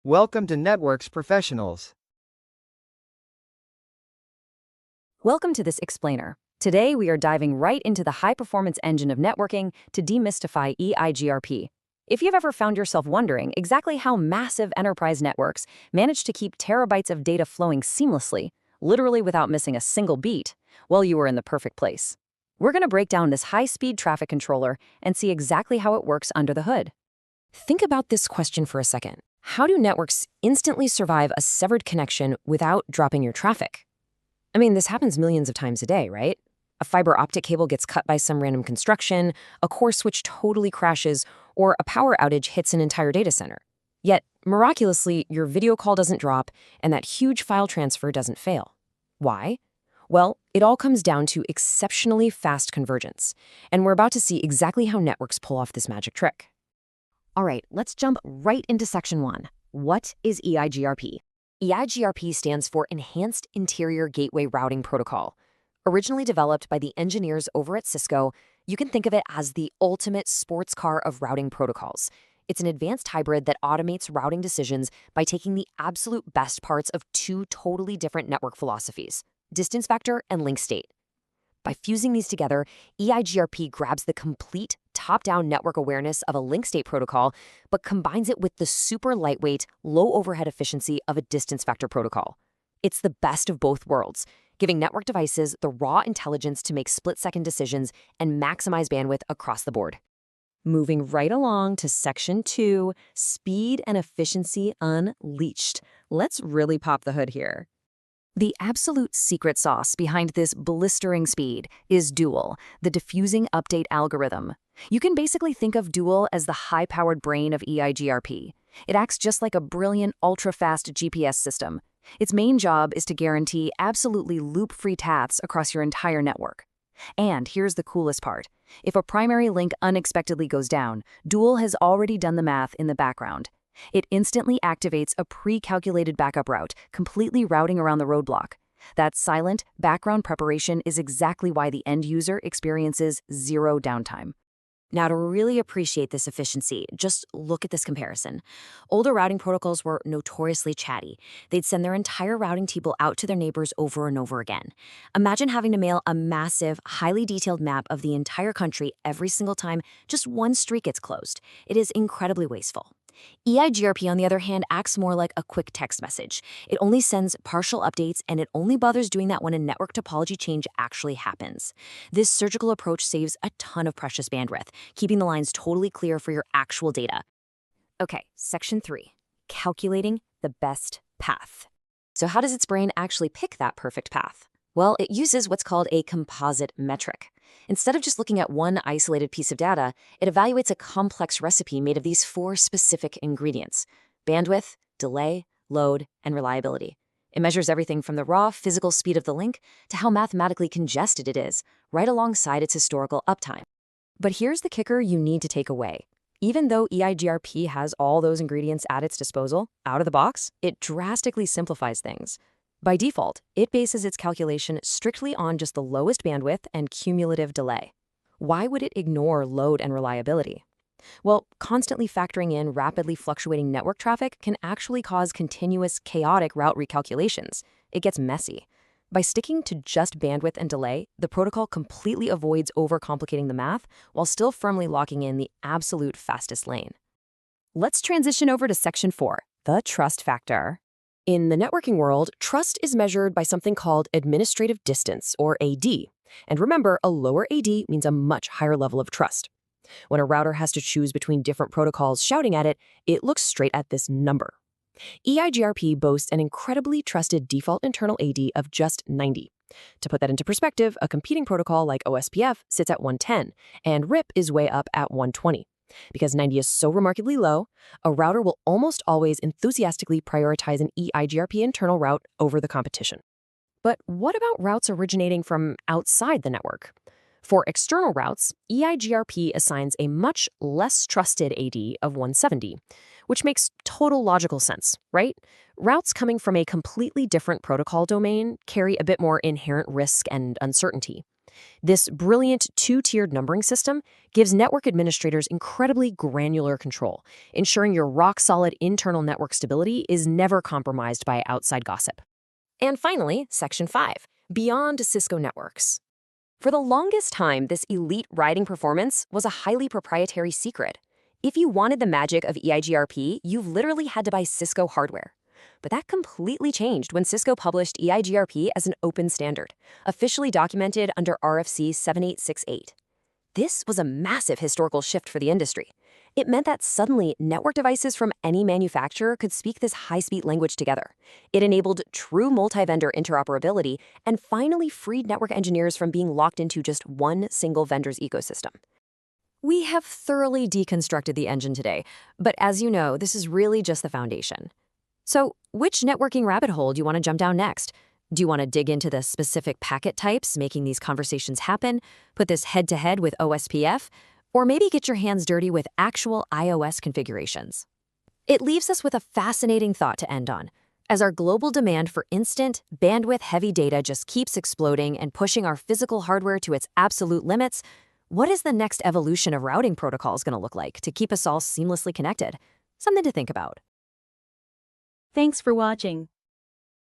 Welcome to Networks Professionals. Welcome to this explainer. Today we are diving right into the high-performance engine of networking to demystify EIGRP. If you've ever found yourself wondering exactly how massive enterprise networks manage to keep terabytes of data flowing seamlessly, literally without missing a single beat, well, you are in the perfect place. We're going to break down this high-speed traffic controller and see exactly how it works under the hood. Think about this question for a second. How do networks instantly survive a severed connection without dropping your traffic? I mean, this happens millions of times a day, right? A fiber optic cable gets cut by some random construction, a core switch totally crashes, or a power outage hits an entire data center. Yet, miraculously, your video call doesn't drop and that huge file transfer doesn't fail. Why? Well, it all comes down to exceptionally fast convergence, and we're about to see exactly how networks pull off this magic trick. All right, let's jump right into Section 1. What is EIGRP? EIGRP stands for Enhanced Interior Gateway Routing Protocol. Originally developed by the engineers over at Cisco, you can think of it as the ultimate sports car of routing protocols. It's an advanced hybrid that automates routing decisions by taking the absolute best parts of two totally different network philosophies, distance vector and link state. By fusing these together, EIGRP grabs the complete top-down network awareness of a link state protocol, but combines it with the super lightweight, low overhead efficiency of a distance vector protocol. It's the best of both worlds, giving network devices the raw intelligence to make split-second decisions and maximize bandwidth across the board. Moving right along to Section 2, Speed and Efficiency Unleashed. Let's really pop the hood here. The absolute secret sauce behind this blistering speed is Dual, the diffusing update algorithm. You can basically think of Dual as the high-powered brain of EIGRP. It acts just like a brilliant, ultra-fast GPS system. Its main job is to guarantee absolutely loop-free paths across your entire network. And here's the coolest part. If a primary link unexpectedly goes down, Dual has already done the math in the background. It instantly activates a pre-calculated backup route, completely routing around the roadblock. That silent, background preparation is exactly why the end user experiences zero downtime. Now, to really appreciate this efficiency, just look at this comparison. Older routing protocols were notoriously chatty. They'd send their entire routing table out to their neighbors over and over again. Imagine having to mail a massive, highly detailed map of the entire country every single time just one street gets closed. It is incredibly wasteful. EIGRP, on the other hand, acts more like a quick text message. It only sends partial updates, and it only bothers doing that when a network topology change actually happens. This surgical approach saves a ton of precious bandwidth, keeping the lines totally clear for your actual data. Okay, Section 3, Calculating the Best Path. So how does its brain actually pick that perfect path? Well, it uses what's called a composite metric. Instead of just looking at one isolated piece of data, it evaluates a complex recipe made of these four specific ingredients: bandwidth, delay, load, and reliability. It measures everything from the raw physical speed of the link to how mathematically congested it is, right alongside its historical uptime. But here's the kicker you need to take away. Even though EIGRP has all those ingredients at its disposal, out of the box, it drastically simplifies things. By default, it bases its calculation strictly on just the lowest bandwidth and cumulative delay. Why would it ignore load and reliability? Well, constantly factoring in rapidly fluctuating network traffic can actually cause continuous, chaotic route recalculations. It gets messy. By sticking to just bandwidth and delay, the protocol completely avoids overcomplicating the math while still firmly locking in the absolute fastest lane. Let's transition over to Section 4, the trust factor. In the networking world, trust is measured by something called administrative distance, or AD. And remember, a lower AD means a much higher level of trust. When a router has to choose between different protocols shouting at it, it looks straight at this number. EIGRP boasts an incredibly trusted default internal AD of just 90. To put that into perspective, a competing protocol like OSPF sits at 110, and RIP is way up at 120. Because 90 is so remarkably low, a router will almost always enthusiastically prioritize an EIGRP internal route over the competition. But what about routes originating from outside the network? For external routes, EIGRP assigns a much less trusted AD of 170, which makes total logical sense, right? Routes coming from a completely different protocol domain carry a bit more inherent risk and uncertainty. This brilliant two-tiered numbering system gives network administrators incredibly granular control, ensuring your rock-solid internal network stability is never compromised by outside gossip. And finally, Section 5, Beyond Cisco Networks. For the longest time, this elite routing performance was a highly proprietary secret. If you wanted the magic of EIGRP, you literally had to buy Cisco hardware. But that completely changed when Cisco published EIGRP as an open standard, officially documented under RFC 7868. This was a massive historical shift for the industry. It meant that suddenly network devices from any manufacturer could speak this high-speed language together. It enabled true multi-vendor interoperability and finally freed network engineers from being locked into just one single vendor's ecosystem. We have thoroughly deconstructed the engine today, but as you know, this is really just the foundation. So, which networking rabbit hole do you want to jump down next? Do you want to dig into the specific packet types making these conversations happen, put this head-to-head with OSPF, or maybe get your hands dirty with actual iOS configurations? It leaves us with a fascinating thought to end on. As our global demand for instant, bandwidth-heavy data just keeps exploding and pushing our physical hardware to its absolute limits, what is the next evolution of routing protocols going to look like to keep us all seamlessly connected? Something to think about. Thanks for watching.